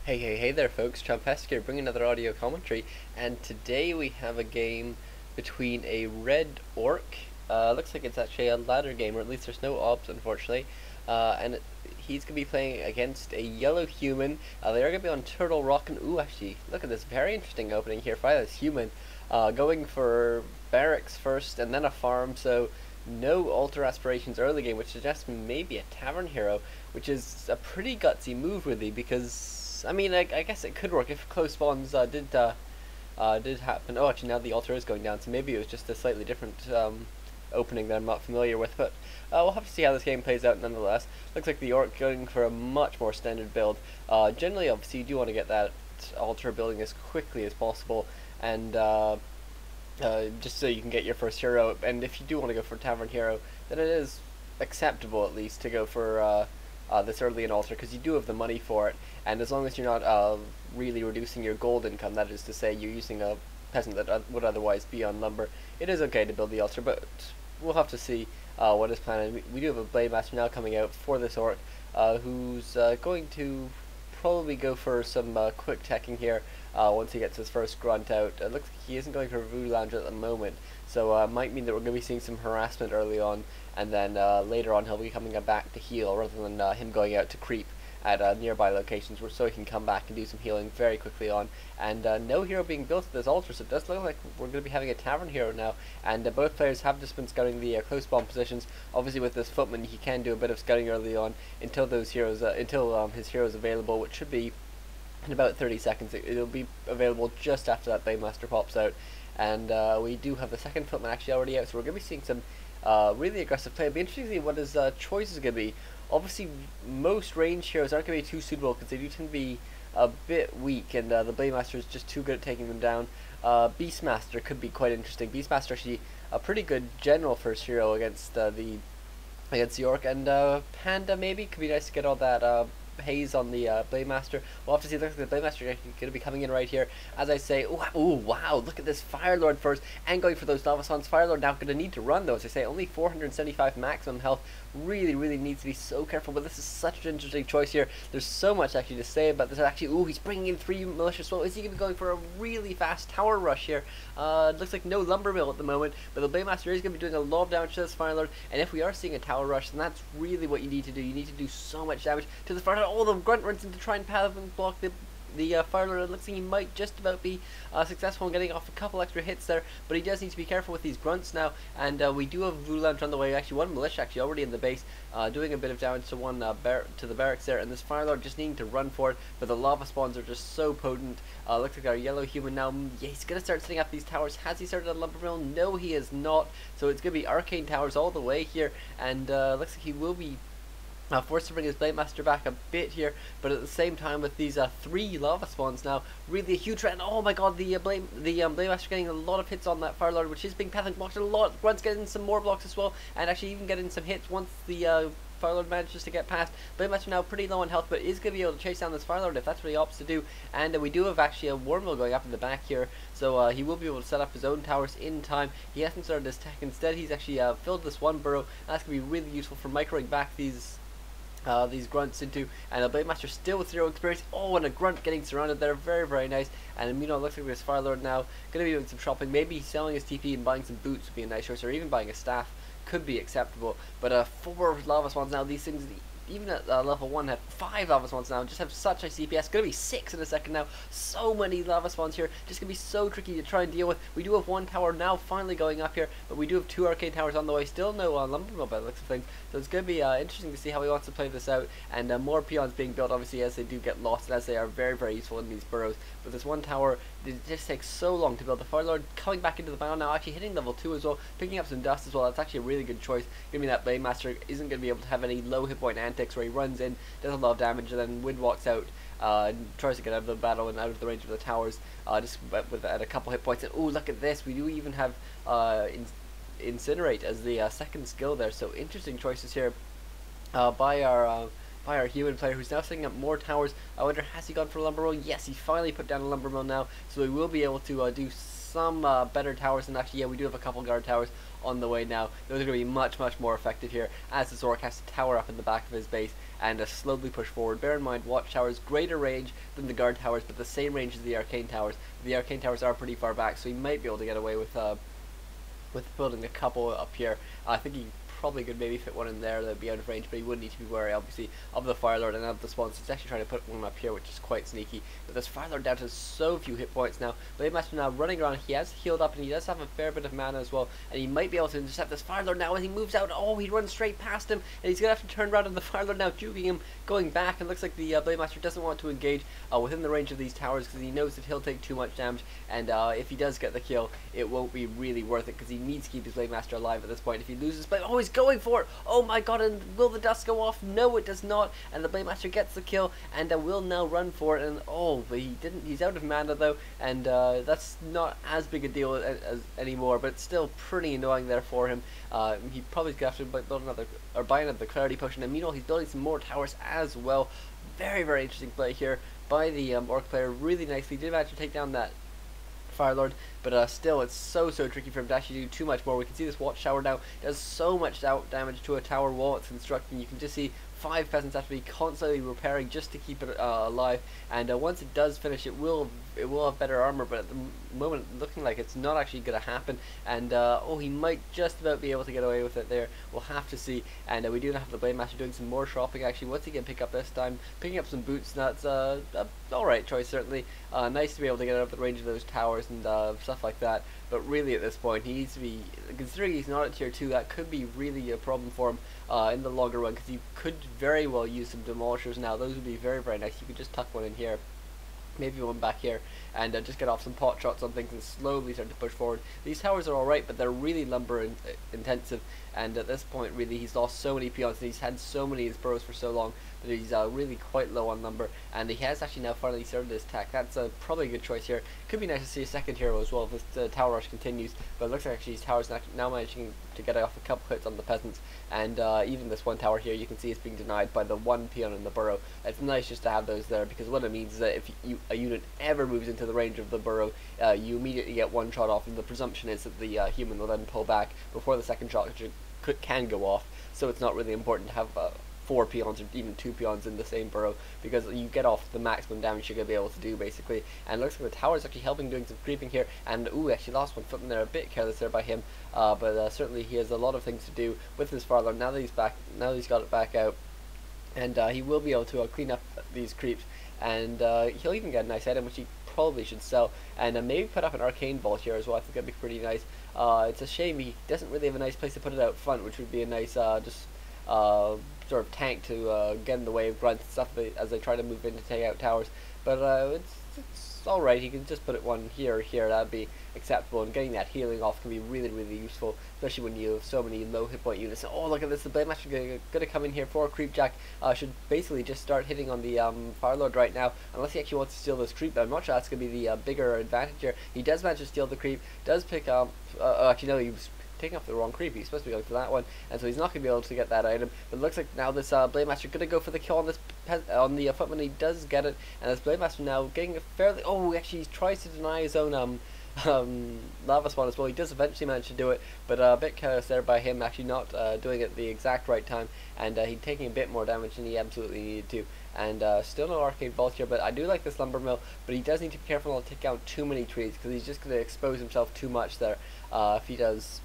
Hey there folks, Chumpesque here, bringing another audio commentary, and today we have a game between a red orc, looks like it's actually a ladder game, or at least there's no obs unfortunately, he's going to be playing against a yellow human. They are going to be on Turtle Rock, and ooh, actually, look at this very interesting opening here for this human, going for barracks first and then a farm, so no altar aspirations early game, which suggests maybe a tavern hero, which is a pretty gutsy move really, because I mean, I guess it could work if close spawns did happen. Oh, actually, now the altar is going down, so maybe it was just a slightly different opening that I'm not familiar with. But we'll have to see how this game plays out nonetheless. Looks like the orc going for a much more standard build. Generally, obviously, you do want to get that altar building as quickly as possible, and just so you can get your first hero. And if you do want to go for tavern hero, then it is acceptable at least to go for this early in altar, because you do have the money for it, and as long as you're not really reducing your gold income, that is to say you're using a peasant that would otherwise be on lumber, it is okay to build the altar, but we'll have to see what is planned. We do have a Blade Master now coming out for this orc, who's going to probably go for some quick teching here once he gets his first grunt out. It looks like he isn't going for Voodoo Lounge at the moment, so might mean that we're going to be seeing some harassment early on, and then later on he'll be coming back to heal rather than him going out to creep at nearby locations, so he can come back and do some healing very quickly on. And no hero being built at this altar, so it does look like we're going to be having a tavern hero now, and both players have just been scouting the close spawn positions. Obviously with this footman he can do a bit of scouting early on until those heroes his hero is available, which should be in about 30 seconds. It'll be available just after that Blade Master pops out, and we do have the second footman actually already out, so we're going to be seeing some really aggressive play. It'll be interesting to see what his choice is going to be. Obviously, most range heroes aren't going to be too suitable because they do tend to be a bit weak, and the Blade Master is just too good at taking them down. Beastmaster could be quite interesting. Beastmaster actually a pretty good general first hero against the orc, and Panda maybe could be nice to get all that haze on the Blade Master. We'll have to see. Looks like the Blade Master is going to be coming in right here. As I say, oh wow, look at this Fire Lord first, and going for those Lava Swans. Fire Lord now going to need to run though, as I say, only 475 maximum health. Really needs to be so careful, but this is such an interesting choice here. There's so much actually to say about this. Actually, he's bringing in 3 malicious. Well, is he going to be going for a really fast tower rush here? It looks like no lumber mill at the moment, but the Blade Master is going to be doing a lot of damage to this Fire Lord, and if we are seeing a tower rush, then that's really what you need to do. You need to do so much damage to the Fire Lord. Oh, the grunt runs in to try and path and block the Fire Lord. It looks like he might just about be successful in getting off a couple extra hits there, but he does need to be careful with these grunts now, and we do have Voodoo Lounge on the way. Actually, one militia actually already in the base, doing a bit of damage to one to the barracks there, and this Fire Lord just needing to run for it, but the lava spawns are just so potent. Looks like our yellow human now, yeah, he's going to start setting up these towers. Has he started a lumber mill? No, he is not, so it's going to be arcane towers all the way here, and looks like he will be forced to bring his Blade Master back a bit here, but at the same time with these 3 lava spawns now, really a huge threat. And oh my god, the Blade Master getting a lot of hits on that Fire Lord, which is being path and blocked a lot. Grunt's getting some more blocks as well, and actually even getting some hits once the Fire Lord manages to get past. Blade Master now pretty low on health, but is going to be able to chase down this Fire Lord if that's what he opts to do. And we do have actually a War Mill going up in the back here, so he will be able to set up his own towers in time. He hasn't started his tech. Instead, he's actually filled this one burrow, and that's going to be really useful for microing back these grunts into, and the Blade Master still with 0 experience. Oh, and a grunt getting surrounded there, very nice. And it looks like this Fire Lord now going to be doing some shopping, maybe selling his TP and buying some boots would be a nice choice, or even buying a staff could be acceptable. But 4 lava swans now, these things even at level 1 have 5 lava swans now, just have such high CPS. Gonna be 6 in a second now. So many lava swans here, just gonna be so tricky to try and deal with. We do have 1 tower now finally going up here, but we do have 2 arcade towers on the way. Still no lumber mill by the looks of things, so it's gonna be interesting to see how he wants to play this out, and more peons being built obviously as they do get lost, and as they are very useful in these burrows. But this 1 tower, it just takes so long to build. The Fire Lord coming back into the battle now, actually hitting level 2 as well, picking up some dust as well. That's actually a really good choice. Give me that Blade Master isn't going to be able to have any low hit point antics where he runs in, does a lot of damage, and then Wind walks out, and tries to get out of the battle and out of the range of the towers, just with at a couple hit points. And oh, look at this, we do even have Incinerate as the second skill there. So interesting choices here by our human player, who's now setting up more towers. I wonder, has he gone for a lumber mill? Yes, he finally put down a lumber mill now, so he will be able to do some better towers, and actually, yeah, we do have a couple guard towers on the way now. Those are going to be much, much more effective here, as this orc has to tower up in the back of his base and slowly push forward. Bear in mind, watchtowers, greater range than the guard towers, but the same range as the arcane towers. The arcane towers are pretty far back, so he might be able to get away with building a couple up here. I think he probably could maybe fit one in there that would be out of range, but he would need to be wary, obviously, of the Fire Lord and of the spawns. He's actually trying to put one up here, which is quite sneaky. But this Fire Lord down to so few hit points now. Blade Master now running around. He has healed up, and he does have a fair bit of mana as well, and he might be able to intercept this Fire Lord now as he moves out. Oh, he runs straight past him, and he's going to have to turn around, and the Fire Lord now juking him, going back, and looks like the Blade Master doesn't want to engage within the range of these towers because he knows that he'll take too much damage, and if he does get the kill, it won't be really worth it because he needs to keep his Blade Master alive at this point. If he loses Blade, oh, he's going for it! Oh my god, and will the dust go off? No, it does not, and the Blade Master gets the kill, and will now run for it, and oh, but he didn't. He's out of mana though, and that's not as big a deal as anymore, but it's still pretty annoying there for him. He probably gonna have to build another, or buy another clarity potion, and meanwhile he's building some more towers as well. Very, very interesting play here by the orc player, really nicely. Did manage to take down that Fire Lord, but still it's so tricky for him to actually do too much more. We can see this watchtower now does so much damage to a tower wall it's constructing. You can just see 5 peasants have to be constantly repairing just to keep it alive, and once it does finish, it will have better armor, but at the moment looking like it's not actually going to happen, and oh, he might just about be able to get away with it there. We'll have to see, and we do have the Blade Master doing some more shopping. Actually, what's he going to pick up this time? Picking up some boots. That's alright choice, certainly. Nice to be able to get out of the range of those towers and stuff like that, but really at this point he needs to be, considering he's not at tier 2, that could be really a problem for him in the longer run, because he could very well use some demolishers now. Those would be very, very nice. You could just tuck one in here, maybe one back here, and just get off some pot shots on things and slowly start to push forward. These towers are alright, but they're really lumber intensive, and at this point really he's lost so many peons, and he's had so many of his burrows for so long that he's really quite low on lumber, and he has actually now finally started his attack. That's probably a good choice here. Could be nice to see a second hero as well if this tower rush continues, but it looks like actually his tower's now managing to get off a couple hits on the peasants, and even this one tower here you can see is being denied by the one peon in the burrow. It's nice just to have those there, because what it means is that if a unit ever moves into the range of the burrow, you immediately get one shot off, and the presumption is that the human will then pull back before the second shot can go off, so it's not really important to have 4 peons or even 2 peons in the same burrow, because you get off the maximum damage you're going to be able to do, basically. And it looks like the tower is actually helping, doing some creeping here, and ooh, actually lost one foot in there, a bit careless there by him, but certainly he has a lot of things to do with his Fire Lord now that he's back, now that he's got it back out, and he will be able to clean up these creeps, and he'll even get a nice item which he probably should sell, and maybe put up an arcane vault here as well. I think that'd be pretty nice. It's a shame he doesn't really have a nice place to put it out front, which would be a nice sort of tank to get in the way of grunts and stuff as they try to move in to take out towers. But it's alright. He can just put it one here or here. That'd be acceptable. And getting that healing off can be really, really useful, especially when you have so many low hit point units. Oh, look at this! The Blade Master going to come in here for Creepjack. Should basically just start hitting on the Fire Lord right now, unless he actually wants to steal this creep. But I'm not sure that's going to be the bigger advantage here. He does manage to steal the creep. Does pick up. Actually, no, he was taking off the wrong creep. He's supposed to be going for that one, and so he's not going to be able to get that item. But it looks like now this Blade Master going to go for the kill on this the footman. He does get it, and this Blade Master now getting a fairly. Oh, actually, he tries to deny his own lava spawn as well. He does eventually manage to do it, but a bit careless there by him, actually not doing it at the exact right time, and he's taking a bit more damage than he absolutely needed to. And still no arcade vault here, but I do like this lumber mill, but he does need to be careful not to take out too many trees, because he's just going to expose himself too much there if he does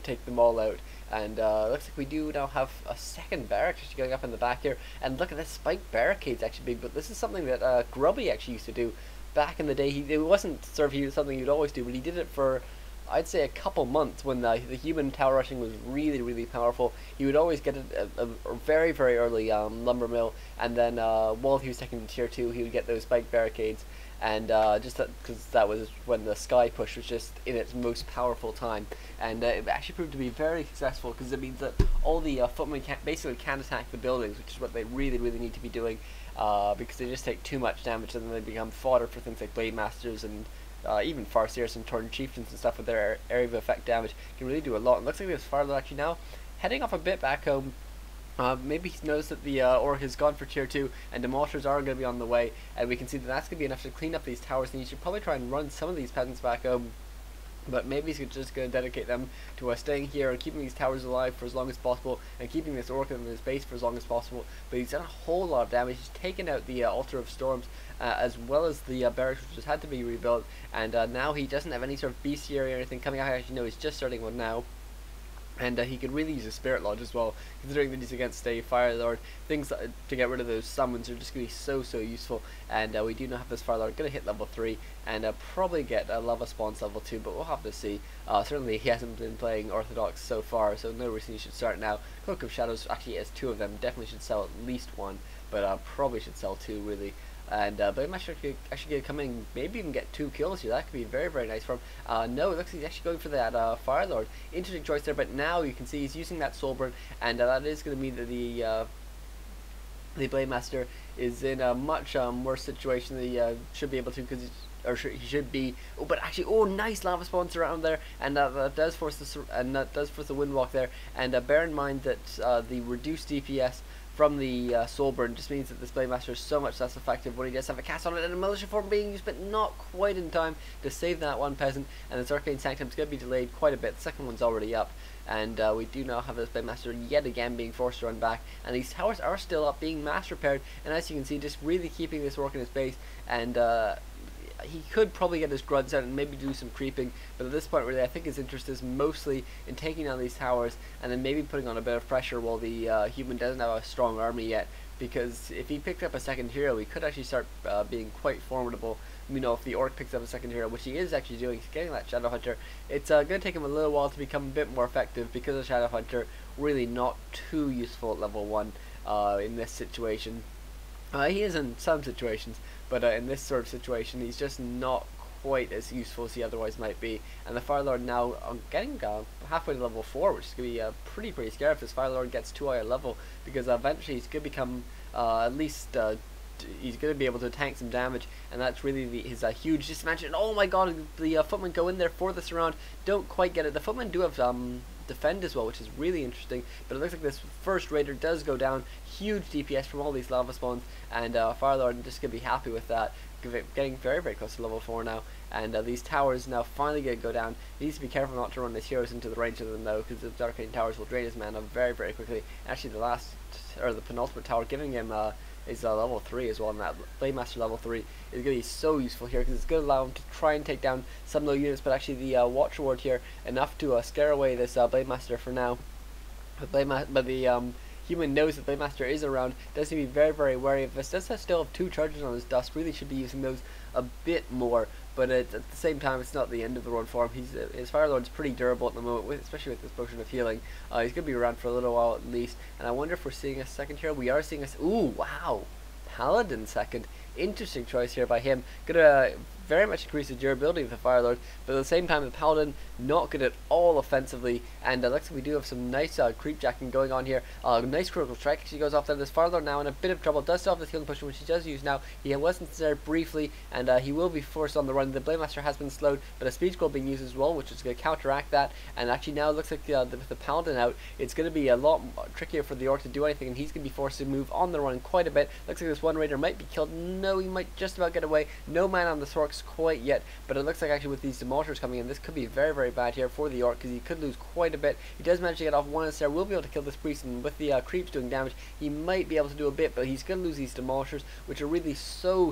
take them all out. And looks like we do now have a second barracks actually going up in the back here, and look at this, spiked barricade's actually big, but this is something that Grubby actually used to do back in the day. It wasn't sort of something he'd always do, but he did it for, I'd say, a couple months when the human tower rushing was really, really powerful. He would always get a very, very early lumber mill, and then while he was taking to tier 2, he would get those spiked barricades, and just because that was when the sky push was just in its most powerful time, and it actually proved to be very successful, because it means that all the footmen basically can't attack the buildings, which is what they really, really need to be doing, because they just take too much damage, and then they become fodder for things like Blade Masters and even Farseers and Torn Chieftains and stuff with their area of effect damage. Can really do a lot. And looks like this Fire Lord actually now heading off a bit back home. Maybe he's noticed that the Orc has gone for tier 2 and demolishers are going to be on the way, and we can see that that's going to be enough to clean up these towers, and you should probably try and run some of these peasants back home. But maybe he's just going to dedicate them to staying here and keeping these towers alive for as long as possible, and keeping this Orc in his base for as long as possible. But he's done a whole lot of damage. He's taken out the Altar of Storms, as well as the barracks, which just had to be rebuilt. And now he doesn't have any sort of bestiary or anything coming out. Actually, no, he's just starting one now. And he could really use a Spirit Lodge as well, considering that he's against a Fire Lord. Things to get rid of those summons are just going to be so useful. And we do now have this Fire Lord going to hit level 3 and probably get a Lava Spawns level 2, but we'll have to see. Certainly he hasn't been playing Orthodox so far, so no reason he should start now. Cloak of Shadows actually has 2 of them, definitely should sell at least 1, but probably should sell 2 really. And Blademaster could actually come in, maybe even get 2 kills here. That could be very nice for him. No, it looks like he's actually going for that Fire Lord. Interesting choice there, but now you can see he's using that Soulburn, and that is going to mean that the Blademaster is in a much worse situation than he should be able to, because he should be. Oh, but actually, nice lava spawns around there, and that does force the windwalk there. And bear in mind that the reduced DPS from the Soulburn just means that this Blademaster is so much less effective when he does have a cast on it, and a militia form being used, but not quite in time to save that one peasant. And this Arcane Sanctum is going to be delayed quite a bit. The second one's already up, and we do now have this Blademaster yet again being forced to run back, and these towers are still up, being mass repaired, and as you can see, just really keeping this Orc in his base. And he could probably get his grunts out and maybe do some creeping, but at this point really I think his interest is mostly in taking down these towers and then maybe putting on a bit of pressure while the human doesn't have a strong army yet, because if he picked up a second hero he could actually start being quite formidable. You know, if the Orc picks up a second hero, which he is actually doing, he's getting that Shadow Hunter, it's going to take him a little while to become a bit more effective, because the Shadow Hunter really not too useful at level 1 in this situation. He is in some situations, but in this sort of situation he's just not quite as useful as he otherwise might be. And the Fire Lord now getting halfway to level 4, which is going to be pretty scary if this Fire Lord gets too high a level, because eventually he's going to become at least he's going to be able to tank some damage, and that's really his huge disadvantage. And oh my god, the footmen go in there for the surround, don't quite get it. The footmen do have defend as well, which is really interesting, but it looks like this first raider does go down. Huge DPS from all these lava spawns, and Fire Lord just gonna be happy with that, getting very close to level 4 now. And these towers now finally gonna go down. He needs to be careful not to run his heroes into the range of them though, because the Arcane towers will drain his mana very quickly. Actually the penultimate tower giving him is level 3 as well, and that Blademaster level 3 is going to be so useful here, because it's going to allow him to try and take down some low units, but actually the Watch Ward here enough to scare away this Blademaster for now. But the human knows that Blademaster is around, does need to be very wary of this. Does still have 2 charges on his dust, really should be using those a bit more, but at the same time it's not the end of the road for him. His Fire Lord's pretty durable at the moment, especially with this potion of healing. He's going to be around for a little while at least, and I wonder if we're seeing a second hero. We are seeing ooh, wow, Paladin second. Interesting choice here by him. Gonna very much increase the durability of the Fire Lord, but at the same time the Paladin not good at all offensively, and looks like we do have some nice creep jacking going on here. Nice critical strike actually goes off there. This Fire Lord now in a bit of trouble, does still have this healing potion which he does use now. He wasn't there briefly, and he will be forced on the run. The Blademaster has been slowed, but a speed scroll being used as well, which is going to counteract that. And actually now it looks like with the Paladin out, it's going to be a lot trickier for the Orc to do anything, and he's going to be forced to move on the run quite a bit. Looks like this one raider might be killed. No, he might just about get away. No man on the Orcs quite yet, but it looks like actually with these demolishers coming in, this could be very bad here for the Orc, because he could lose quite a bit. He does manage to get off one instead, will be able to kill this priest, and with the creeps doing damage, he might be able to do a bit, but he's going to lose these demolishers, which are really so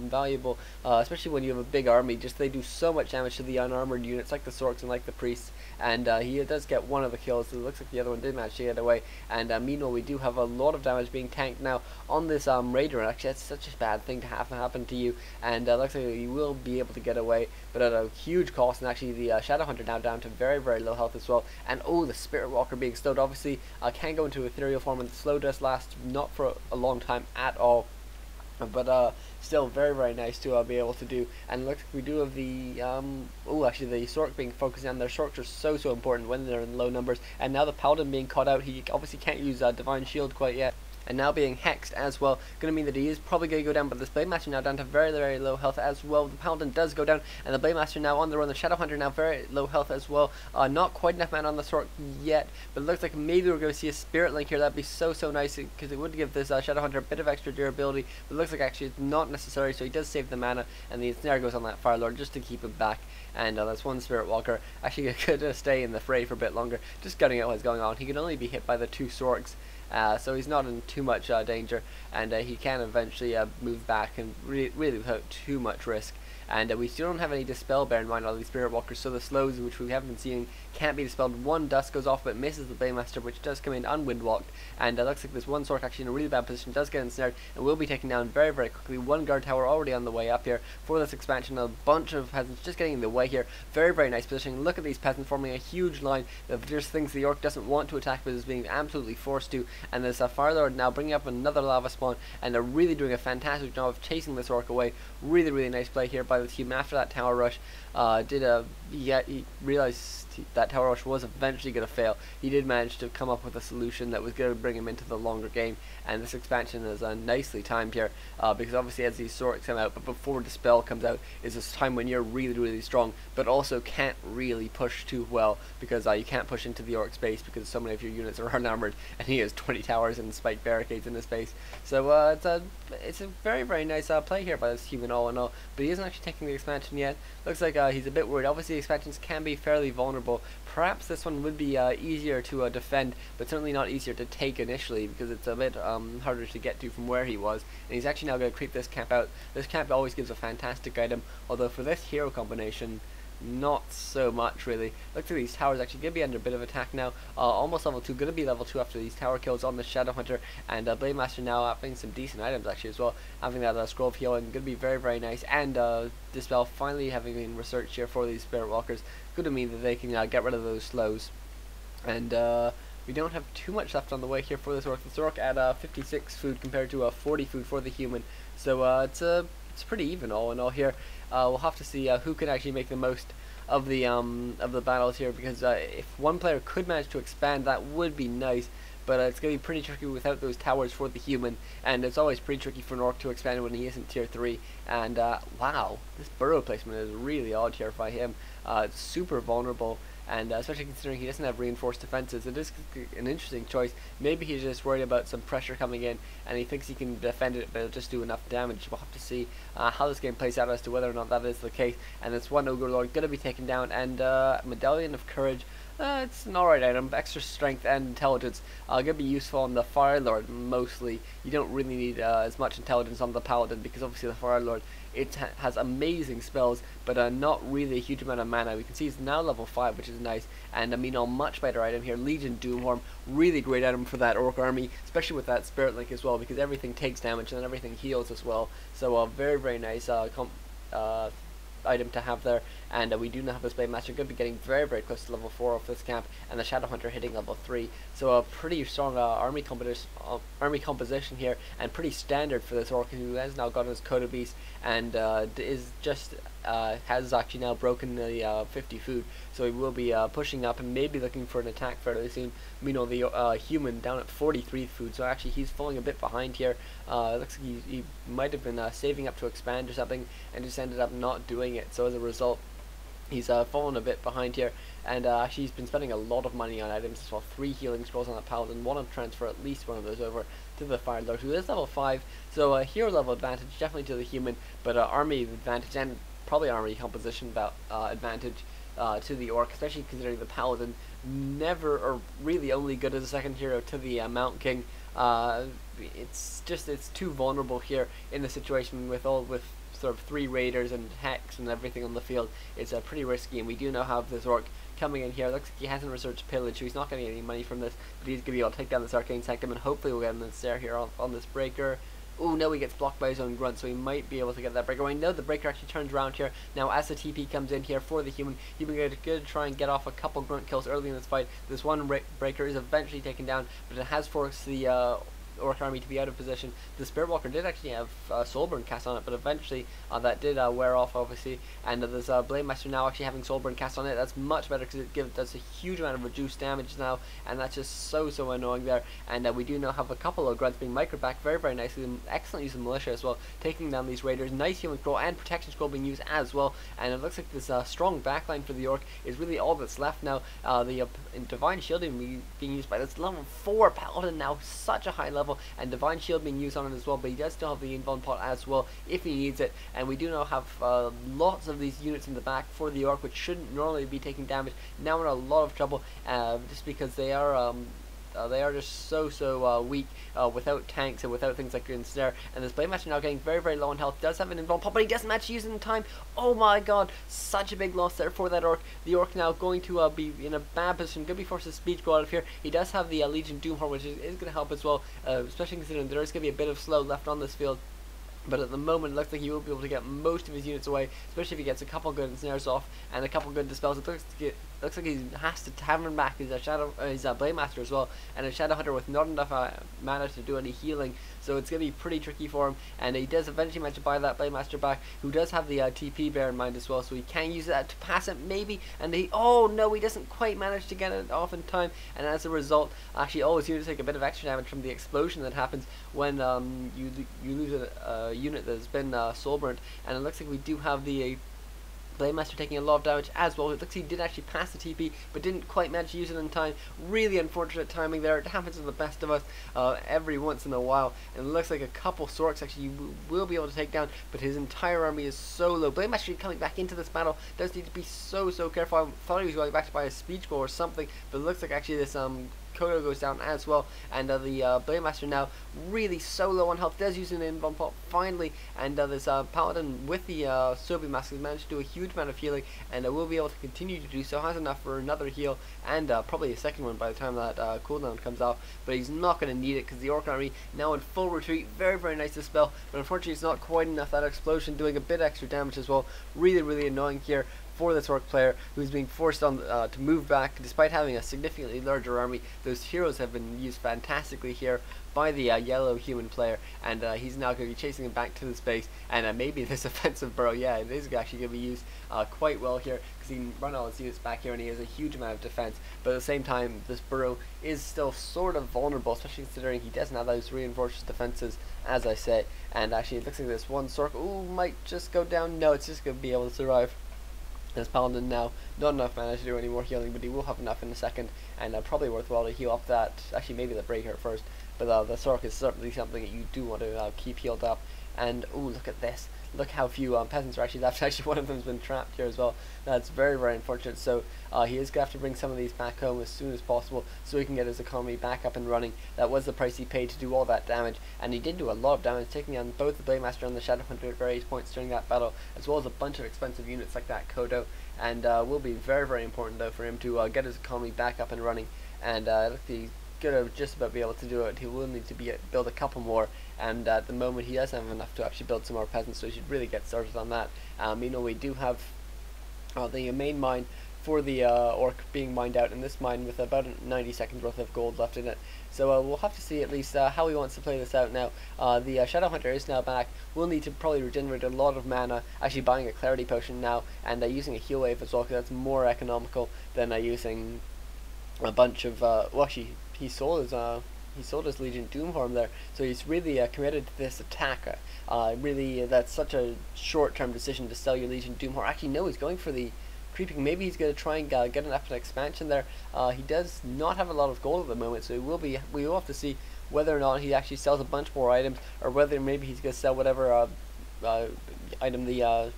valuable, especially when you have a big army. Just they do so much damage to the unarmored units like the Sorks and like the priests, and he does get one of the kills, so it looks like the other one did manage to get away. And meanwhile we do have a lot of damage being tanked now on this raider, and actually that's such a bad thing to have happen to you, and looks like you will be able to get away, but at a huge cost. And actually the Shadow Hunter now down to very low health as well, and oh, the Spirit Walker being slowed. Obviously can go into ethereal form, and the slow does last not for a long time at all, but still very nice to be able to do. And looks like we do have the oh, actually the Sork being focused on. Their Sorks are so important when they're in low numbers, and now the Paladin being caught out. He obviously can't use Divine Shield quite yet. and now being hexed as well, going to mean that he is probably going to go down, but this Blade Master now down to very, very low health as well. The Paladin does go down, and the Blade Master now on the run. The Shadow Hunter now very low health as well. Not quite enough mana on the sword yet, but it looks like maybe we're going to see a Spirit Link here. That'd be so nice, because it would give this Shadow Hunter a bit of extra durability, but it looks like actually it's not necessary, so he does save the mana, and the Ensnare goes on that Fire Lord just to keep him back. And that's one Spirit Walker. Actually, could stay in the fray for a bit longer, just gunning out what's going on. He can only be hit by the 2 Sorks, so he's not in too much danger, and he can eventually move back and really without too much risk. And we still don't have any Dispel, bear in mind, all these Spirit Walkers, so the slows, which we haven't been seeing, can't be dispelled. One Dust goes off, but misses the Blade Master, which does come in unwindwalked, and looks like this one Sork actually in a really bad position, does get ensnared, and will be taken down very, very quickly. One Guard Tower already on the way up here for this expansion. A bunch of peasants just getting in the way here. Very, very nice positioning. Look at these peasants forming a huge line of just things the Orc doesn't want to attack, but is being absolutely forced to, and this Fire Lord now bringing up another lava spawn, and they're really doing a fantastic job of chasing this Orc away. Really, really nice play here by the team after that tower rush. He realized that tower rush was eventually going to fail. He did manage to come up with a solution that was going to bring him into the longer game, and this expansion is nicely timed here, because obviously as these Sorks come out, but before Dispel comes out, is this time when you're really, really strong, but also can't really push too well, because you can't push into the Orc space because so many of your units are unarmored, and he has 20 towers and spike barricades in his base. So it's a very, very nice play here by this human all in all, but he isn't actually taking the expansion yet. Looks like he's a bit worried. Obviously expansions can be fairly vulnerable. Perhaps this one would be easier to defend, but certainly not easier to take initially, because it's a bit harder to get to from where he was. And he's actually now going to creep this camp out. This camp always gives a fantastic item, although for this hero combination, not so much really. Look at these towers actually going to be under a bit of attack now. Almost level 2, going to be level 2 after these tower kills on the Shadow Hunter, and Blade Master now having some decent items actually as well. Having that scroll of healing, going to be very, very nice, and Dispel finally having been researched here for these Spirit Walkers. Good to mean that they can get rid of those slows. And we don't have too much left on the way here for this Orc. This Orc at 56 food compared to 40 food for the human, so it's pretty even all in all here. We'll have to see who can actually make the most of the battles here, because if one player could manage to expand, that would be nice, but it's going to be pretty tricky without those towers for the human, and it's always pretty tricky for an Orc to expand when he isn't tier 3. And wow, this burrow placement is really odd here by him. It's super vulnerable, and especially considering he doesn't have reinforced defenses, it is an interesting choice. Maybe he's just worried about some pressure coming in, and he thinks he can defend it, but it'll just do enough damage. We'll have to see how this game plays out as to whether or not that is the case. And this one Ogre Lord going to be taken down, and Medallion of Courage. It's an alright item. Extra strength and intelligence. Going to be useful on the Fire Lord mostly. You don't really need as much intelligence on the Paladin, because obviously the Fire Lord, it has amazing spells, but not really a huge amount of mana. We can see he's now level 5, which is nice, and I mean, a much better item here. Legion Doomworm, really great item for that Orc army, especially with that Spirit Link as well, because everything takes damage and everything heals as well. So very, very nice item to have there. And we do now have this Blade Master going to be getting very, very close to level 4 of this camp, and the Shadow Hunter hitting level 3. So a pretty strong army composition here, and pretty standard for this Orc, who has now got his Coda Beast, and is just has actually now broken the 50 food. So he will be pushing up and maybe looking for an attack fairly soon. Meanwhile, the human down at 43 food, so actually he's falling a bit behind here. It looks like he might have been saving up to expand or something, and just ended up not doing it. So as a result, he's fallen a bit behind here, and actually he's been spending a lot of money on items as well. 3 healing scrolls on that Paladin, want to transfer at least one of those over to the Fire Lord, who is level 5, so hero level advantage definitely to the human, but army advantage and probably army composition advantage to the Orc, especially considering the Paladin never, or really only good as a second hero to the Mountain King. It's too vulnerable here in the situation with sort of 3 raiders and Hex and everything on the field. It's pretty risky, and we do now have this Orc coming in here. Looks like he hasn't researched Pillage, so he's not getting any money from this, but he's going to be able to take down this Arcane Sanctum, and hopefully we'll get him in there here on this Breaker. Oh no, he gets blocked by his own Grunt, so he might be able to get that Breaker. I know the Breaker actually turns around here. Now as the TP comes in here for the human, he's going to try and get off a couple Grunt kills early in this fight. This one Breaker is eventually taken down, but it has forced the Orc army to be out of position. The Spirit Walker did actually have Soulburn cast on it, but eventually that did wear off, obviously. And there's Blade Master now actually having Soulburn cast on it. That's much better because it does a huge amount of reduced damage now, and that's just so annoying there. And we do now have a couple of grunts being micro back very nicely. Excellent use of militia as well, taking down these raiders. Nice healing scroll and protection scroll being used as well. And it looks like this strong backline for the Orc is really all that's left now. The Divine Shielding being used by this level 4 Paladin now, such a high level, and Divine Shield being used on it as well, but he does still have the Invuln pot as well if he needs it. And we do now have lots of these units in the back for the Orc, which shouldn't normally be taking damage. Now we're in a lot of trouble, just because they are just so weak without tanks and without things like Ensnare. And this Blade Master now getting very low on health, does have an Invuln pot, but he doesn't manage to use it in time. Oh my god, such a big loss there for that Orc. The Orc now going to be in a bad position, going to be forced to speed go out of here. He does have the Legion Doomhorn, which is going to help as well, especially considering there is going to be a bit of slow left on this field. But at the moment, it looks like he will be able to get most of his units away, especially if he gets a couple good snares off and a couple good dispels. It looks like he has to tavern back his Blade Master as well, and a Shadow Hunter with not enough mana to do any healing. So it's going to be pretty tricky for him, and he does eventually manage to buy that Blade Master back, who does have the TP bear in mind as well, so he can use that to pass it maybe, and oh no, he doesn't quite manage to get it off in time, and as a result, actually always units take a bit of extra damage from the explosion that happens when you lose a unit that has been soul burnt. And it looks like we do have the Blade Master taking a lot of damage as well. It looks like he did actually pass the TP, but didn't quite manage to use it in time. Really unfortunate timing there. It happens to the best of us every once in a while. And it looks like a couple Sorks actually will be able to take down, but his entire army is so low. Blade Master coming back into this battle does need to be so careful. I thought he was going back to buy a speed scroll or something, but it looks like actually this Kodo goes down as well, and the Blade Master now really so low on health, does use an Invuln pot finally, and this Paladin with the Sobi Mask has managed to do a huge amount of healing, and will be able to continue to do so, has enough for another heal, and probably a second one by the time that cooldown comes off, but he's not going to need it because the Orc army now in full retreat. Very nice dispel, but unfortunately it's not quite enough. That explosion doing a bit extra damage as well. Really annoying here for this Orc player who's being forced on to move back despite having a significantly larger army. Those heroes have been used fantastically here by the yellow human player, and he's now going to be chasing him back to the space, and maybe this offensive burrow, yeah, it is actually going to be used quite well here because he can run all his units back here and he has a huge amount of defense, but at the same time this burrow is still sort of vulnerable, especially considering he doesn't have those reinforced defenses, as I say. And actually it looks like this one Sork might just go down. No, it's just going to be able to survive. This Paladin now, not enough mana to do any more healing, but he will have enough in a second, and probably worthwhile to heal up that, actually maybe the Breaker first, but the Sork is certainly something that you do want to keep healed up. And look at this, look how few peasants are actually left. Actually one of them's been trapped here as well. That's very unfortunate, so he is going to have to bring some of these back home as soon as possible so he can get his economy back up and running. That was the price he paid to do all that damage, and he did do a lot of damage, taking on both the Blade Master and the Shadow Hunter at various points during that battle, as well as a bunch of expensive units like that Kodo, and will be very important though for him to get his economy back up and running. And he's gonna just about be able to do it. He will need to build a couple more, and at the moment he doesn't have enough to actually build some more peasants, so he should really get started on that. We do have the main mine for the Orc being mined out in this mine with about 90 seconds worth of gold left in it. So we'll have to see at least how he wants to play this out now. The Shadow Hunter is now back. We'll need to probably regenerate a lot of mana, actually buying a Clarity Potion now, and using a Heal Wave as well, because that's more economical than using a bunch of, well actually he sold his Legion Doomhorn there, so he's really committed to this attack. Really, that's such a short-term decision to sell your Legion Doomhorn. Actually, no, he's going for the creeping. Maybe he's going to try and get an epic expansion there. He does not have a lot of gold at the moment, so we will have to see whether or not he actually sells a bunch more items, or whether maybe he's going to sell whatever item the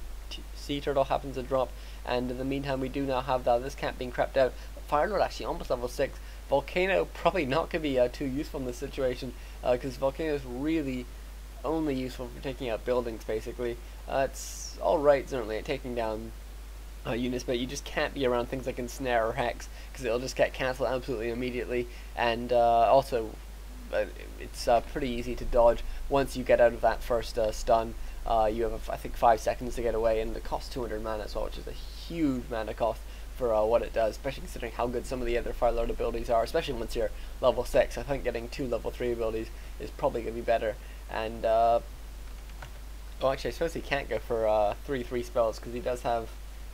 sea turtle happens to drop. And in the meantime, we do now have this camp being crept out. Firelord actually almost level 6. Volcano probably not going to be too useful in this situation, because Volcano is really only useful for taking out buildings, basically. It's alright, certainly, at taking down units, but you just can't be around things like Ensnare or Hex, because it'll just get cancelled absolutely immediately, and also it's pretty easy to dodge once you get out of that first stun. You have, I think, 5 seconds to get away, and it costs 200 mana as well, which is a huge mana cost for what it does, especially considering how good some of the other Fire Lord abilities are, especially once you're level 6. I think getting 2 level 3 abilities is probably going to be better. And, oh, actually, I suppose he can't go for 3/3 spells, because he does have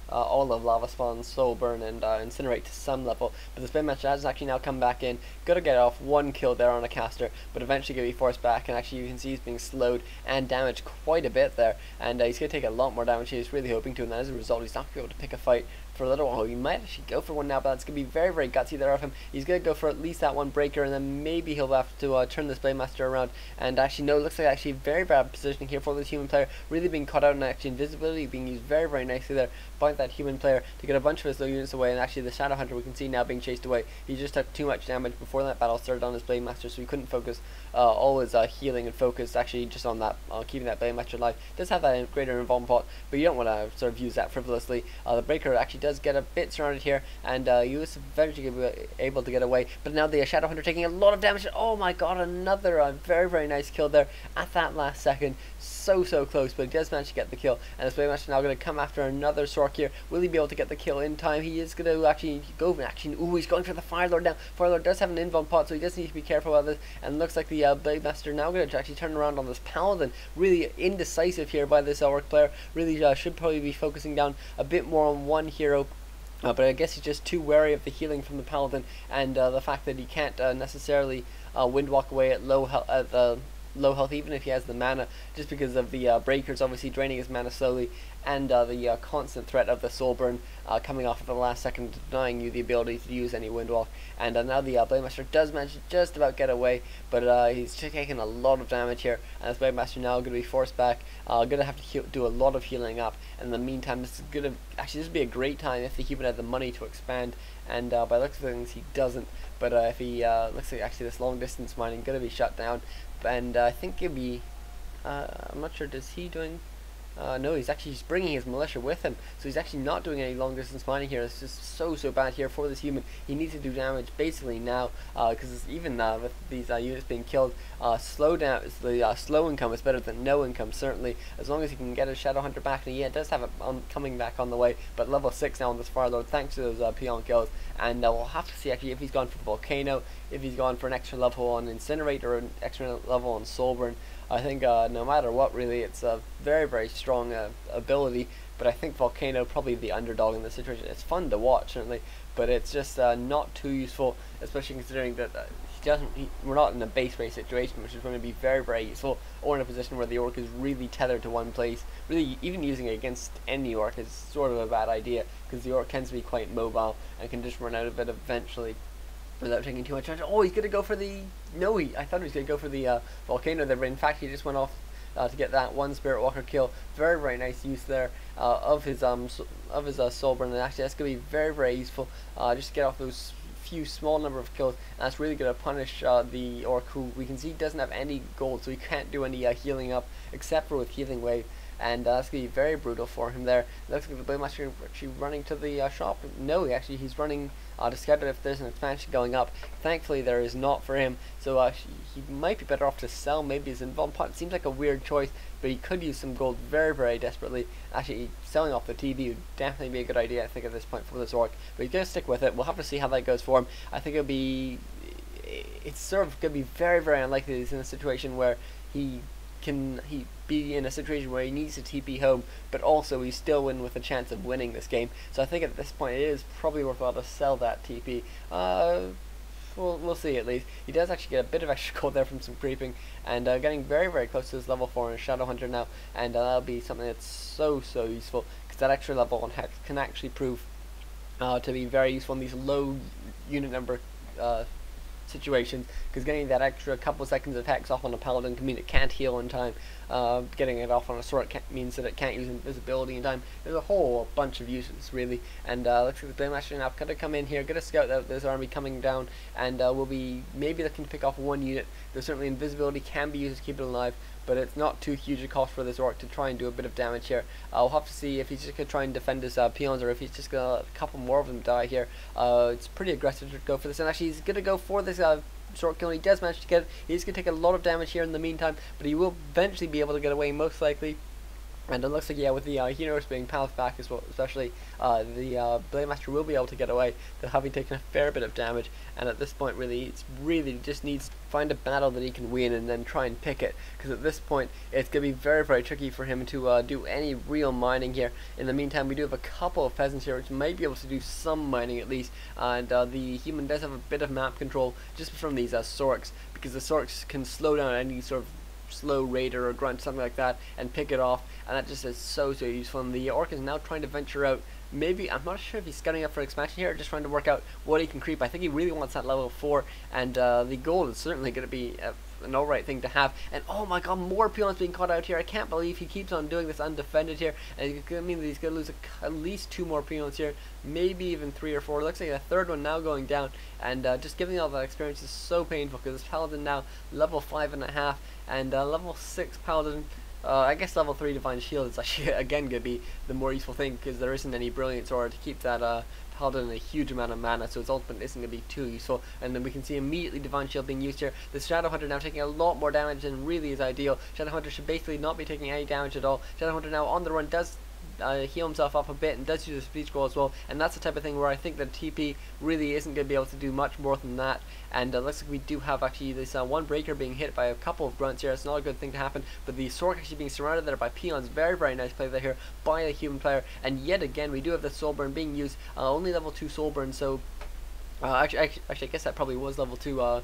all of Lava Spawn, Soul Burn, and Incinerate to some level. But the Spin Master has actually now come back in. Got to get off 1 kill there on a caster, but eventually going to be forced back. And actually, you can see he's being slowed and damaged quite a bit there. And he's going to take a lot more damage. He's really hoping to, and as a result, he's not going to be able to pick a fight for a little while. He might actually go for one now, but that's going to be very, very gutsy there of him. He's going to go for at least that one breaker, and then maybe he'll have to turn this Blade Master around. And actually, no, it looks like actually very bad positioning here for this human player. Really being caught out, and actually invisibility being used very, very nicely there by that human player to get a bunch of his low units away. And actually, the Shadow Hunter we can see now being chased away. He just took too much damage before that battle started on his Blade Master, so he couldn't focus all his healing and focus actually just on that, keeping that Blade Master alive. Does have that greater involvement pot, but you don't want to sort of use that frivolously. The breaker actually does get a bit surrounded here, and he was eventually able to get away. But now the Shadow Hunter taking a lot of damage. Oh my god, another very, very nice kill there at that last second. So close, but he does manage to get the kill. And this Blade Master now going to come after another Sork here. Will he be able to get the kill in time? He is going to actually go for action. Ooh, he's going for the Fire Lord now. Fire Lord does have an invuln pot, so he does need to be careful about this. And looks like the Blade Master now going to actually turn around on this Paladin. Really indecisive here by this Orc player. Really should probably be focusing down a bit more on one hero. But I guess he's just too wary of the healing from the Paladin, and the fact that he can't necessarily windwalk away at low health, even if he has the mana, just because of the breakers obviously draining his mana slowly, and the constant threat of the Soul Burn coming off at the last second, denying you the ability to use any windwalk. And now the Blade Master does manage to just about get away, but he's taking a lot of damage here, and this Blade Master now going to be forced back, going to have to do a lot of healing up. And in the meantime, this is going to actually this would be a great time if the human had the money to expand, and by looks of things he doesn't. But if he looks like actually this long distance mining going to be shut down, and I think it'd be I'm not sure, does he doing no, he's bringing his militia with him, so he's actually not doing any long distance mining here. It's just so bad here for this human. He needs to do damage basically now, because even with these units being killed, slow income is better than no income, certainly, as long as he can get his Shadow Hunter back. And yeah, it does have it coming back on the way, but level 6 now on this Fire Lord thanks to those peon kills. And we'll have to see actually if he's gone for the Volcano, if he's gone for an extra level on Incinerate or an extra level on Soul Burn. I think no matter what, really, it's a very, very strong ability, but I think Volcano probably the underdog in this situation. It's fun to watch, certainly, but it's just not too useful, especially considering that we're not in a base race situation, which is going to be very, very useful, or in a position where the Orc is really tethered to one place. Really, even using it against any Orc is sort of a bad idea, because the Orc tends to be quite mobile and can just run out of it eventually without taking too much damage. Oh, he's going to go for the... No, I thought he was going to go for the Volcano there, but in fact he just went off to get that one Spirit Walker kill. Very, very nice use there of his Soul Burn, and actually that's going to be very, very useful just to get off those few small number of kills, and that's really going to punish the Orc, who we can see doesn't have any gold, so he can't do any healing up except for with Healing Wave. And that's going to be very brutal for him there. It looks like the Blade Master actually running to the shop. No, he's running to scout if there's an expansion going up. Thankfully, there is not for him, so he might be better off to sell maybe his invuln pot. It seems like a weird choice, but he could use some gold very, very desperately. Actually, selling off the TB would definitely be a good idea, I think, at this point for this Orc. But he's going to stick with it. We'll have to see how that goes for him. I think it's sort of going to be very, very unlikely that he's in a situation where he be in a situation where he needs to TP home, but also he's still win with a chance of winning this game. So I think at this point it is probably worthwhile to sell that TP. We'll see at least. He does actually get a bit of extra gold there from some creeping, and getting very, very close to his level 4 in Shadow Hunter now, and that'll be something that's so useful, because that extra level on Hex can actually prove to be very useful in these low unit number situations, because getting that extra couple seconds of Hex off on a Paladin can mean it can't heal in time. Getting it off on a Sword means that it can't use invisibility in time. There's a whole bunch of uses, really. And looks like the Blade Master now going to come in here, going to scout out this army coming down, and we'll be maybe looking to pick off one unit. There's certainly invisibility can be used to keep it alive, but it's not too huge a cost for this Orc to try and do a bit of damage here. We'll have to see if he's just going to try and defend his peons, or if he's just going to let a couple more of them die here. It's pretty aggressive to go for this, and actually he's going to go for this short kill. He does manage to get it. He's going to take a lot of damage here in the meantime, but he will eventually be able to get away, most likely. And it looks like, yeah, with the heroes being pallet back as well, especially, the Blade Master will be able to get away, though having taken a fair bit of damage. And at this point, really, it's really just needs to find a battle that he can win and then try and pick it. Because at this point, it's going to be very, very tricky for him to do any real mining here. In the meantime, we do have a couple of peasants here which might be able to do some mining at least. And the human does have a bit of map control just from these Sorks, because the Sorks can slow down any sort of slow raider or grunt, something like that, and pick it off, and that just is so useful. And the orc is now trying to venture out. Maybe, I'm not sure if he's scouting up for expansion here or just trying to work out what he can creep. I think he really wants that level 4, and the gold is certainly going to be an alright thing to have. And oh my god, more peons being caught out here. I can't believe he keeps on doing this undefended here, and it's going to mean that he's going to lose at least 2 more peons here, maybe even 3 or 4. It looks like a third one now going down, and just giving all that experience is so painful, because this paladin now level 5.5, and level 6 paladin. I guess level 3 Divine Shield is actually again going to be the more useful thing, because there isn't any Brilliance or to keep that paladin a huge amount of mana, so its ultimate isn't going to be too useful. And then we can see immediately Divine Shield being used here. The Shadow Hunter now taking a lot more damage than really is ideal. Shadow Hunter should basically not be taking any damage at all. Shadow Hunter now on the run does heal himself up a bit and does use a speed scroll as well, and that's the type of thing where I think that TP really isn't going to be able to do much more than that. And looks like we do have actually this one breaker being hit by a couple of grunts here. It's not a good thing to happen, but the Sork actually being surrounded there by peons. Very, very nice play there here by a human player. And yet again, we do have the Soulburn being used, only level 2 Soulburn, so actually, I guess that probably was level 2,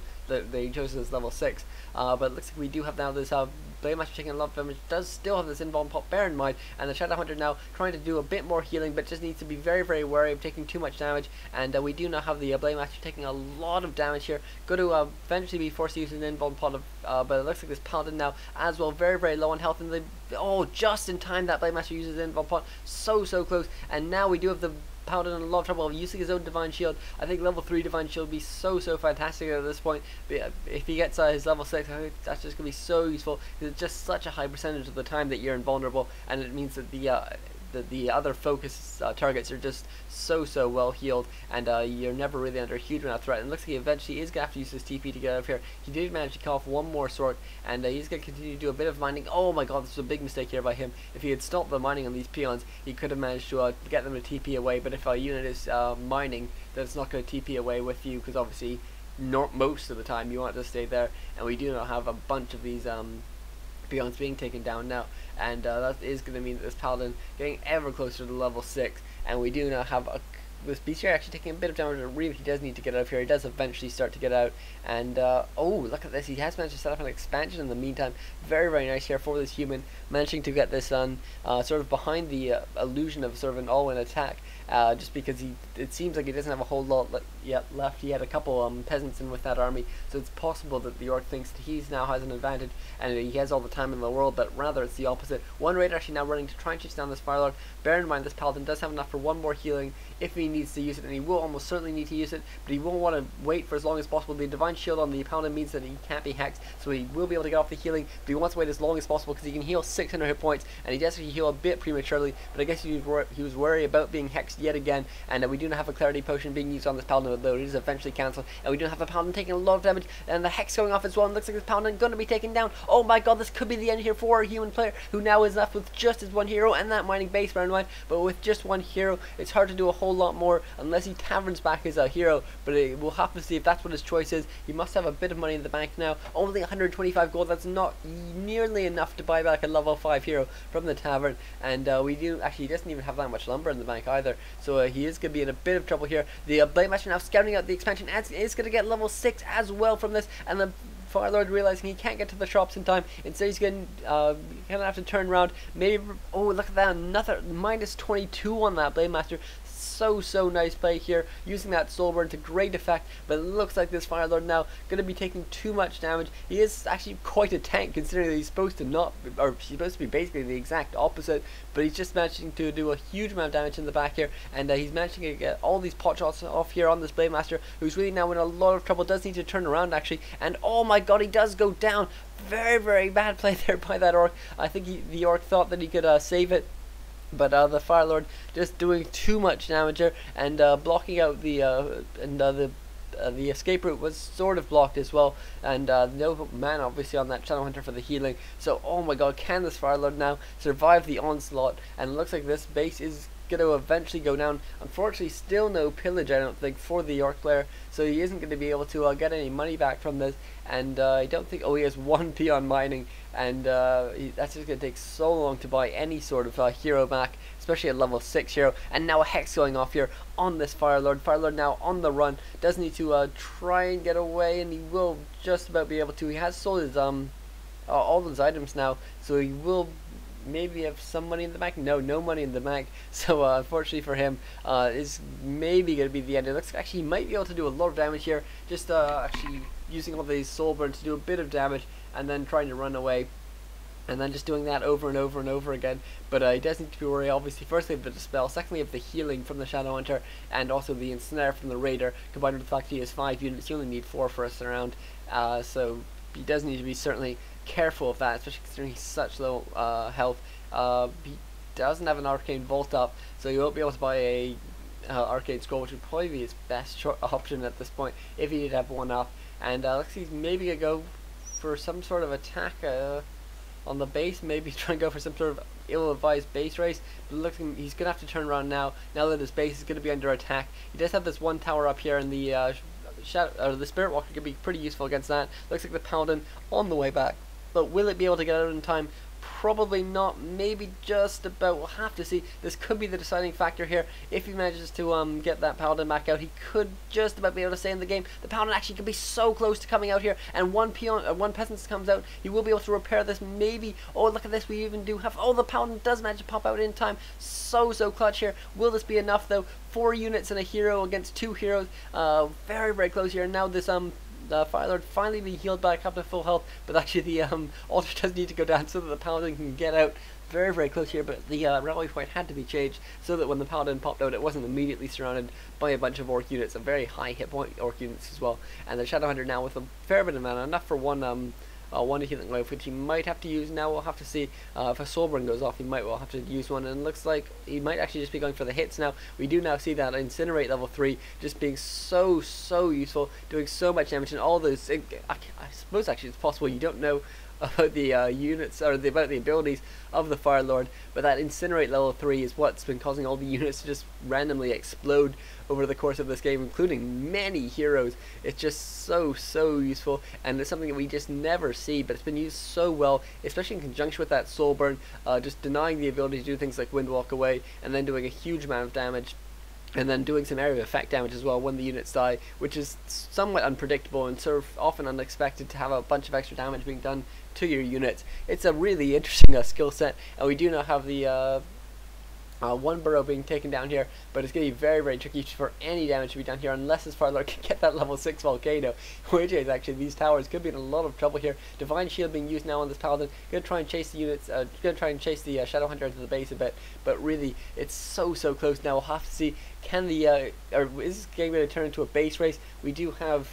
they chose as level 6. But it looks like we do have now this Blade Master taking a lot of damage, does still have this invuln pop, bear in mind, and the Shadow Hunter now trying to do a bit more healing, but just needs to be very, very wary of taking too much damage. And we do now have the Blade Master taking a lot of damage here, going to eventually be forced to use an invuln pot, but it looks like this Paladin now as well, very, very low on health, and oh, just in time that Blade Master uses an invuln pot, so close. And now we do have the Paladin in a lot of trouble using his own Divine Shield. I think level 3 Divine Shield would be so fantastic at this point. But if he gets his level 6, I think that's just going to be so useful, because it's just such a high percentage of the time that you're invulnerable, and it means that the other focus targets are just so well healed, and you're never really under a huge amount of threat. And it looks like he eventually is going to have to use his TP to get out of here. He did manage to kill off one more Sork, and he's going to continue to do a bit of mining. Oh my god, this was a big mistake here by him. If he had stopped the mining on these peons, he could have managed to get them to TP away. But if a unit is mining, then it's not going to TP away with you, because obviously most of the time you want to stay there. And we do not have a bunch of these peons being taken down now, and that is going to mean that this Paladin getting ever closer to level 6, and we do now have this beast here actually taking a bit of damage, and really he does need to get out of here. He does eventually start to get out, and oh, look at this, he has managed to set up an expansion in the meantime. Very nice here for this human, managing to get this on sort of behind the illusion of sort of an all-in attack, just because it seems like he doesn't have a whole lot yet left. He had a couple peasants in with that army, so it's possible that the orc thinks that he now has an advantage and he has all the time in the world, but rather it's the opposite. One raider actually now running to try and chase down this Firelord. Bear in mind this Paladin does have enough for one more healing if he needs to use it, and he will almost certainly need to use it, but he won't want to wait for as long as possible. The Divine Shield on the Paladin means that he can't be hexed, so he will be able to get off the healing, but he wants to wait as long as possible because he can heal 600 hit points, and he does actually heal a bit prematurely, but I guess he was worried about being hexed yet again. And we do not have a clarity potion being used on this Paladin, though it is eventually cancelled, and we do have the Paladin taking a lot of damage, and the hex going off as well, and looks like this Paladin going to be taken down. Oh my god, this could be the end here for a human player, who now is left with just his one hero and that mining base, bear in mind. But with just one hero, it's hard to do a whole lot more unless he taverns back his hero, but we'll have to see if that's what his choice is. He must have a bit of money in the bank now, only 125 gold, that's not nearly enough to buy back a level 5 hero from the tavern, and we do actually, he doesn't even have that much lumber in the bank either, so he is going to be in a bit of trouble here. The Blade Master now scouting out the expansion, and is going to get level 6 as well from this, and the Firelord realizing he can't get to the shops in time, instead he's going to have to turn around. Maybe, oh look at that, another minus 22 on that Blade Master. So nice play here, using that Soulburn to great effect, but it looks like this Firelord now going to be taking too much damage. He is actually quite a tank, considering that he's supposed to not, or he's supposed to be basically the exact opposite, but he's just managing to do a huge amount of damage in the back here, and he's managing to get all these pot shots off here on this Blade Master, who's really now in a lot of trouble, does need to turn around actually, and oh my god, he does go down. Very bad play there by that orc. I think the orc thought that he could save it, but the Firelord just doing too much damage here, and blocking out the the escape route was sort of blocked as well, and no man obviously on that Shadow Hunter for the healing. So oh my god, can this Fire Lord now survive the onslaught? And it looks like this base is going to eventually go down. Unfortunately, still no pillage, I don't think, for the York player, so he isn't going to be able to get any money back from this. And I don't think, oh, he has 1 peon mining, and that's just going to take so long to buy any sort of hero back, especially a level 6 hero. And now a Hex going off here on this Fire Lord. Fire Lord now on the run, does need to try and get away, and he will just about be able to. He has sold his all those items now, so he will maybe have some money in the bank. No money in the bank. So unfortunately for him, is maybe going to be the end. It looks like actually he might be able to do a lot of damage here, just actually using all these soul burn to do a bit of damage and then trying to run away, and then just doing that over and over and over again. But he does need to be worried, obviously, firstly of the Dispel, secondly of the healing from the Shadow Hunter, and also the Ensnare from the Raider, combined with the fact he has 5 units. You only need 4 for a surround, so he does need to be certainly careful of that, especially considering he's such low health. He doesn't have an Arcane Vault up, so he won't be able to buy a Arcane Scroll, which would probably be his best option at this point if he did have one up. And looks like he's maybe going to go for some sort of attack on the base, maybe try and go for some sort of ill-advised base race, but looks like he's going to have to turn around now that his base is going to be under attack. He does have this one tower up here, and the the Spirit Walker could be pretty useful against that. Looks like the Paladin on the way back, but will it be able to get out in time? Probably not, maybe just about. We'll have to see. This could be the deciding factor here. If he manages to get that Paladin back out, he could just about be able to stay in the game. The Paladin actually could be so close to coming out here, and one peasant comes out, he will be able to repair this, maybe. Oh, look at this, we even do have, oh, the Paladin does manage to pop out in time. So clutch here. Will this be enough though? 4 units and a hero against 2 heroes. Very close here. Now this Fire Lord finally be healed back up to full health, but actually the altar does need to go down so that the Paladin can get out. Very close here, but the rally point had to be changed so that when the Paladin popped out, it wasn't immediately surrounded by a bunch of Orc units, a very high hit point Orc units as well. And the Shadow Hunter now with a fair bit of mana, enough for one healing wave, which he might have to use now. We'll have to see if a Soulburn goes off, he might well have to use one, and it looks like he might actually just be going for the hits now. We do now see that Incinerate level 3 just being so useful, doing so much damage, and all those, I suppose actually it's possible you don't know about the units, or about the abilities of the Fire Lord, but that Incinerate level 3 is what's been causing all the units to just randomly explode over the course of this game, including many heroes. It's just so useful, and it's something that we just never see, but it's been used so well, especially in conjunction with that Soul Burn, just denying the ability to do things like Windwalk Away, and then doing a huge amount of damage, and then doing some area of effect damage as well when the units die, which is somewhat unpredictable and sort of often unexpected to have a bunch of extra damage being done to your units. It's a really interesting skill set, and we do now have the one burrow being taken down here, but it's going to be very tricky for any damage to be done here unless his Fire Lord can get that level 6 volcano, which is actually, these towers could be in a lot of trouble here. Divine Shield being used now on this Paladin, going to try and chase the units, going to try and chase the Shadow Hunter into the base a bit, but really it's so close now. We'll have to see, can the or is this game going to turn into a base race? We do have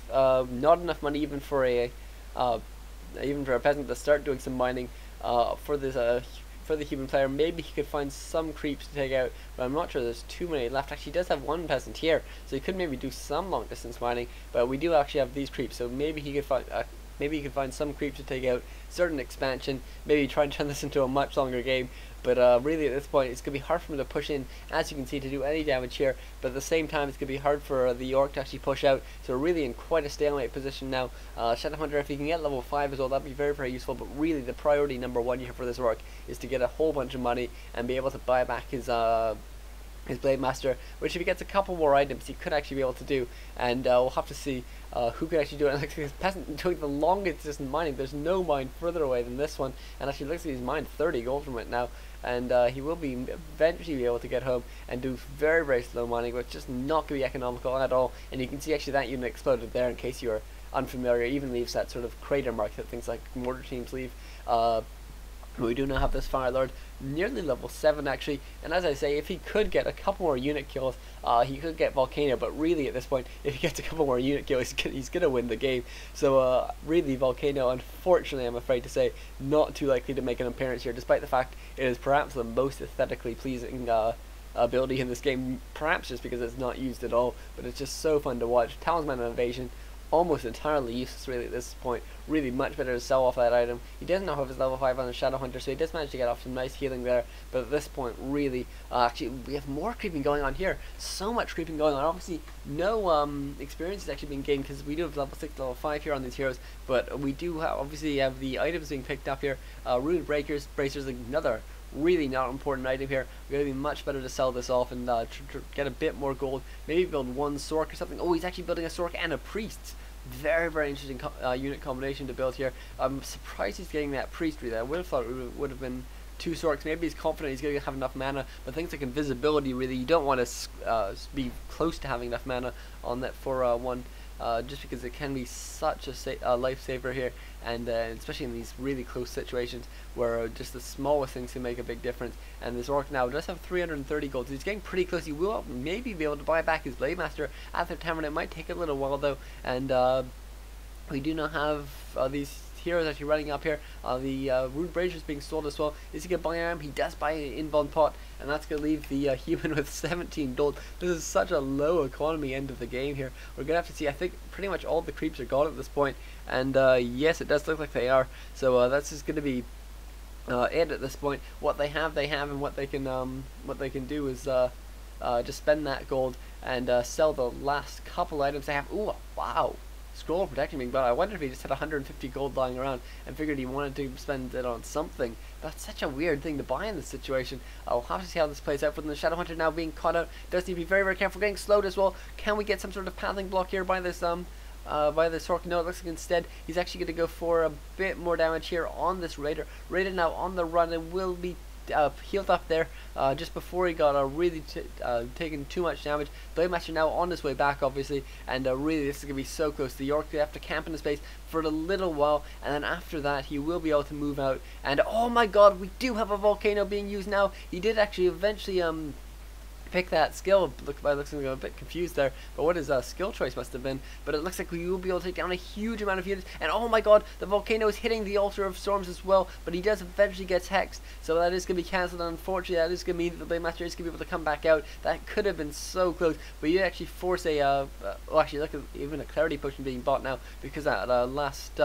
not enough money even for a peasant to start doing some mining for this for the human player. Maybe he could find some creeps to take out, but I'm not sure there's too many left. Actually, he does have one peasant here, so he could maybe do some long distance mining, but we do actually have these creeps, so maybe he could find some creeps to take out, certain expansion, maybe try and turn this into a much longer game. But really at this point it's going to be hard for him to push in, as you can see, to do any damage here, but at the same time it's going to be hard for the Orc to actually push out, so we're really in quite a stalemate position now. Shadow Hunter, if he can get level 5 as well, that'd be very useful, but really the priority number 1 here for this Orc is to get a whole bunch of money and be able to buy back his Blade Master, which if he gets a couple more items he could actually be able to do, and we'll have to see who can actually do it. Like this peasant doing the longest distance mining, there's no mine further away than this one, and actually looks like he's mined 30 gold from it now, and he will be eventually be able to get home and do very slow mining, which is just not going to be economical at all. And you can see actually that unit exploded there, in case you're unfamiliar. It even leaves that sort of crater mark that things like mortar teams leave. We do now have this Fire Lord, nearly level 7 actually, and as I say, if he could get a couple more unit kills, he could get Volcano, but really at this point, if he gets a couple more unit kills, he's going to win the game. So really Volcano, unfortunately I'm afraid to say, not too likely to make an appearance here, despite the fact it is perhaps the most aesthetically pleasing ability in this game, perhaps just because it's not used at all, but it's just so fun to watch. Talisman of Evasion, almost entirely useless really at this point. Really much better to sell off that item. He doesn't know if it's level 5 on the Shadow Hunter, so he does manage to get off some nice healing there, but at this point really, actually we have more creeping going on here. So much creeping going on. Obviously no experience is actually being gained because we do have level 6, level 5 here on these heroes, but we do obviously have the items being picked up here. Rune Bracers, another really not important item here. We're going to be much better to sell this off and get a bit more gold. Maybe build one Sork or something. Oh, he's actually building a Sork and a Priest. Very, very interesting unit combination to build here. I'm surprised he's getting that Priest really. I would have thought it would have been 2 Sorks. Maybe he's confident he's going to have enough mana, but things like invisibility really, you don't want to be close to having enough mana on that for one. Just because it can be such a lifesaver here, and especially in these really close situations where just the smallest things can make a big difference. And this Orc now does have 330 gold, so he's getting pretty close. He will maybe be able to buy back his Blade Master at the tavern. It might take a little while though, and we do not have these heroes actually running up here. The Rune Brazier is being sold as well. Is he going to buy him? He does buy an Invuln pot, and that's going to leave the human with 17 gold. This is such a low economy end of the game here. We're going to have to see. I think pretty much all the creeps are gone at this point, and yes, it does look like they are. So that's just going to be it at this point. What they have, and what they can do is just spend that gold and sell the last couple items they have. Ooh, wow. Scroll of Protection being bought. I wonder if he just had 150 gold lying around and figured he wanted to spend it on something. That's such a weird thing to buy in this situation. I'll have to see how this plays out. With the Shadow Hunter now being caught out, does need to be very, very careful. Getting slowed as well. Can we get some sort of pathing block here by this Orc? No, it looks like instead he's actually going to go for a bit more damage here on this Raider. Raider now on the run and will be healed up there just before he got really taken too much damage. Blade Master now on his way back obviously, and really this is going to be so close. The York they have to camp in the space for a little while, and then after that he will be able to move out. And oh my god, we do have a volcano being used now. He did actually eventually pick that skill. Looks like I'm a bit confused there, but what his skill choice must have been. But it looks like we will be able to take down a huge amount of units, and oh my god, the volcano is hitting the Altar of Storms as well, but he does eventually get hexed, so that is going to be cancelled, and unfortunately that is going to mean that the Blade Master is going to be able to come back out. That could have been so close, but you actually force a well, actually look at even a Clarity Potion being bought now because that last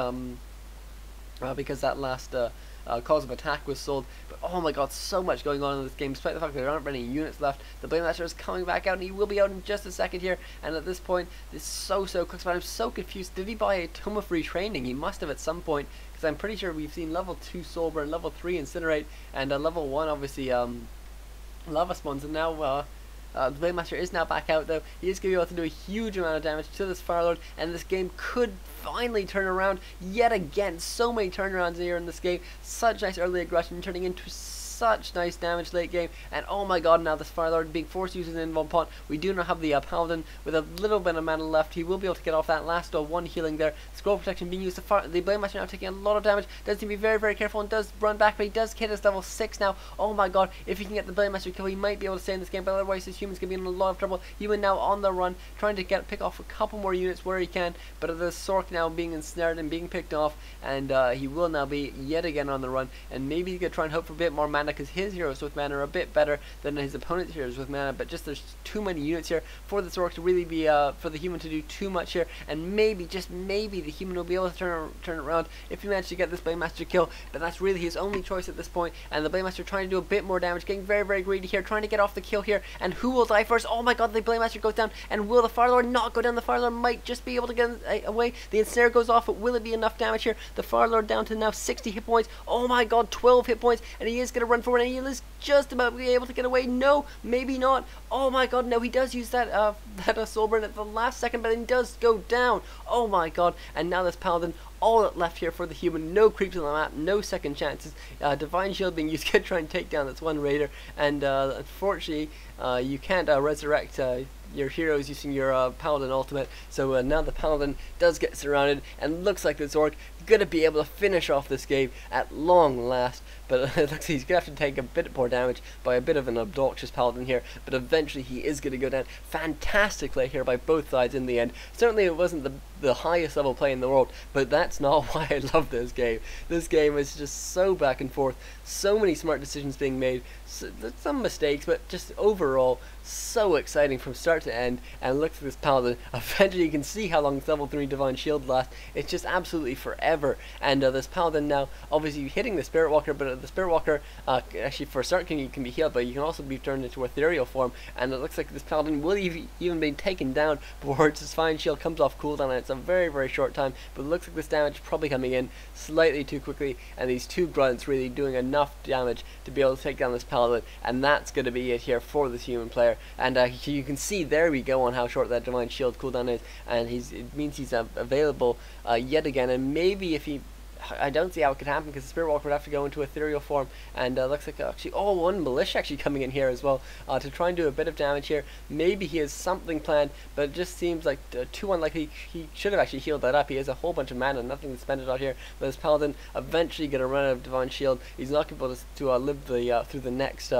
cause of attack was sold. But oh my god, so much going on in this game, despite the fact that there aren't any units left. The Blade Master is coming back out, and he will be out in just a second here, and at this point it's so quick. But I'm so confused. Did he buy a Tome of Retraining? He must have at some point, because I'm pretty sure we've seen level 2 Soulburn, level 3 Incinerate, and level 1 obviously Lava Spawns, and now the Blade Master is now back out though. He is going to be able to do a huge amount of damage to this Firelord, and this game could finally turn around yet again. So many turnarounds here in this game. Such nice early aggression turning into such nice damage late game, and oh my god, now this Firelord being forced to use his Invuln pot. We do not have the Paladin with a little bit of mana left. He will be able to get off that last one healing there. Scroll Protection being used. The Blade Master now taking a lot of damage. Does need to be very, very careful and does run back, but he does hit his level 6 now. Oh my god, if he can get the Blade Master kill, he might be able to stay in this game, but otherwise this human's going to be in a lot of trouble. Human now on the run, trying to pick off a couple more units where he can, but the Sork now being ensnared and being picked off, and he will now be yet again on the run, and maybe he could try and hope for a bit more mana, because his heroes with mana are a bit better than his opponent's heroes with mana, but just there's too many units here for the Orc to really be for the human to do too much here, and maybe, just maybe, the human will be able to turn it around if he manages to get this Blade Master kill, but that's really his only choice at this point. And the Blade Master trying to do a bit more damage, getting very, very greedy here, trying to get off the kill here, and who will die first? Oh my god, the Blade Master goes down, and will the Firelord not go down? The Firelord might just be able to get away. The Ensnare goes off, but will it be enough damage here? The Firelord down to now 60 hit points. Oh my god, 12 hit points, and he is going to run forward, and he is just about to be able to get away. No, maybe not. Oh my god, no, he does use that Soulburn at the last second, but then he does go down. Oh my god, and now this Paladin, all that left here for the human. No creeps on the map, no second chances. Divine Shield being used to try and take down this one Raider, and unfortunately you can't resurrect your heroes using your Paladin ultimate, so now the Paladin does get surrounded, and looks like this Orc going to be able to finish off this game at long last. But it looks like he's going to have to take a bit more damage by a bit of an obnoxious paladin here, but eventually he is going to go down. Fantastic play here by both sides in the end. Certainly it wasn't the highest level play in the world, but that's not why I love this game. This game is just so back and forth, so many smart decisions being made, some mistakes, but just overall so exciting from start to end. And look at this paladin. Eventually you can see how long level 3 divine shield lasts. It's just absolutely forever. And this paladin now obviously hitting the spirit walker, but the spirit walker actually for a start can be healed, but you can also be turned into ethereal form. And it looks like this paladin will even be taken down before its divine shield comes off cooldown, and it's a very, very short time. But it looks like this damage is probably coming in slightly too quickly, and these two grunts really doing enough damage to be able to take down this paladin. And that's going to be it here for this human player. And you can see, there we go, on how short that divine shield cooldown is, and it means he's available yet again. And maybe if he, I don't see how it could happen, because the spirit walker would have to go into ethereal form. And looks like actually, one militia actually coming in here as well to try and do a bit of damage here. Maybe he has something planned, but it just seems like too unlikely. He should have actually healed that up. He has a whole bunch of mana, nothing to spend it out here. But this paladin eventually going to run out of divine shield. He's not going to be able to live the through the next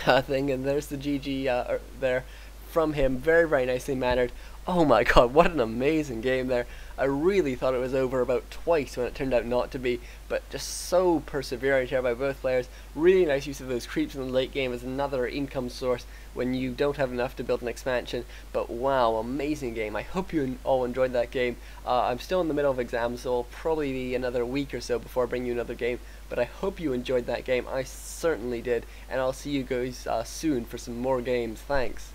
thing. And there's the GG there from him, very, very nicely mannered. Oh my god, what an amazing game there. I really thought it was over about twice when it turned out not to be, but just so perseverant here by both players. Really nice use of those creeps in the late game as another income source when you don't have enough to build an expansion. But wow, amazing game. I hope you all enjoyed that game. I'm still in the middle of exams, so it'll probably be another week or so before I bring you another game, but I hope you enjoyed that game. I certainly did, and I'll see you guys soon for some more games. Thanks.